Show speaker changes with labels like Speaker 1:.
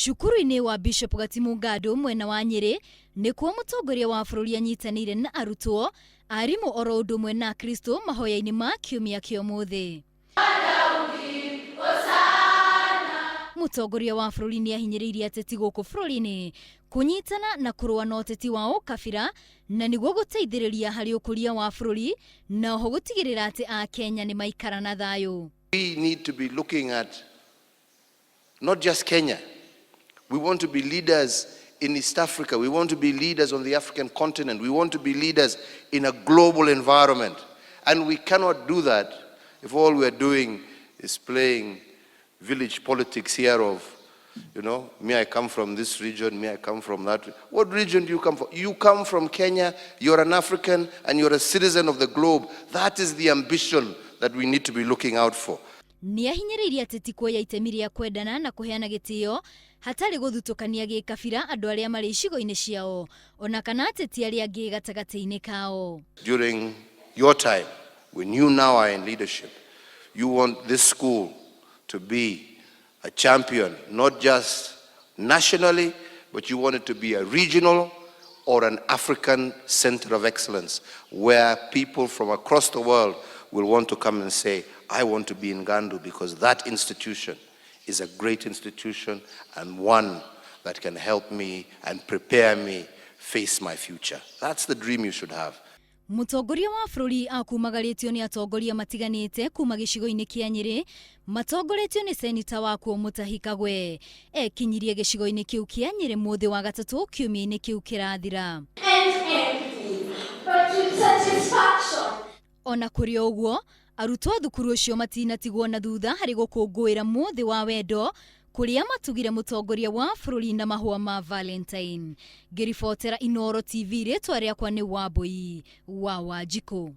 Speaker 1: Cukuru-inĩ wa Bishop Gatimungado mwena wa Nyeri nĩkuo mũtongoria wa bũrũri anyitanĩire na arutwo, arimũ oro ũndũ ũmwe na Kristo mahoya-inĩ ma kiumia kĩa ũmũthĩ. Mũtongoria wa bũrũri nĩahinyĩrĩirie ateti gũkũ bũrũri-inĩ kũnyitana na kũrũa na ũteti wa ukabira na nĩguo gũteithĩrĩria harĩ ũkũria wa bũrũri na oho gũtigĩrĩra atĩ Akenya nĩ maikara na thayũ.
Speaker 2: We need to be looking at not just Kenya. We want to be leaders in East Africa. We want to be leaders on the African continent. We want to be leaders in a global environment. And we cannot do that if all we are doing is playing village politics here of, me I come from this region, me I come from that. What region do you come from? You come from Kenya, you're an African, and you're a citizen of the globe. That is the ambition that we need to be looking out for.
Speaker 1: Nĩahinyĩrĩirie ateti kuoya itemi rĩa kwendana na kũheana gĩtĩo hatarĩ gũthutũkania gĩkabira andũ arĩa marĩ icigo-inĩ ciao ona kana ateti arĩa angĩ gatagatĩ-inĩ kao.
Speaker 2: During your time, when you now are in leadership, you want this school to be a champion, not just nationally, but you want it to be a regional or an African center of excellence where people from across the world will want to come and say, I want to be in Gandu because that institution is a great institution and one that can help me and prepare me face my future. That's the dream you should have.
Speaker 1: Mũtongoria wa bũrũri akumagarĩtio nĩ atongoria matiganĩte kuma gĩcigo-inĩ kĩa Nyeri, matongoretio nĩ senita wa kuo Mutahi Kagwe. Ekinyirie gĩcigo-inĩ kĩu kĩa Nyeri mũthĩ wa gatatũ kiumia-inĩ kĩu kĩrathira. Ona kũrĩ ũguo, arutwo thukuru ũcio matinatigwo na thutha harĩ gũkũngũĩra mũthĩ wa wendo kũrĩa matugire mũtongoria wa bũrũri na mahũa ma Valentine. Ngĩribotera Inooro TV, rĩtwa rĩakwa nĩ Wambui wa Wanjikũ.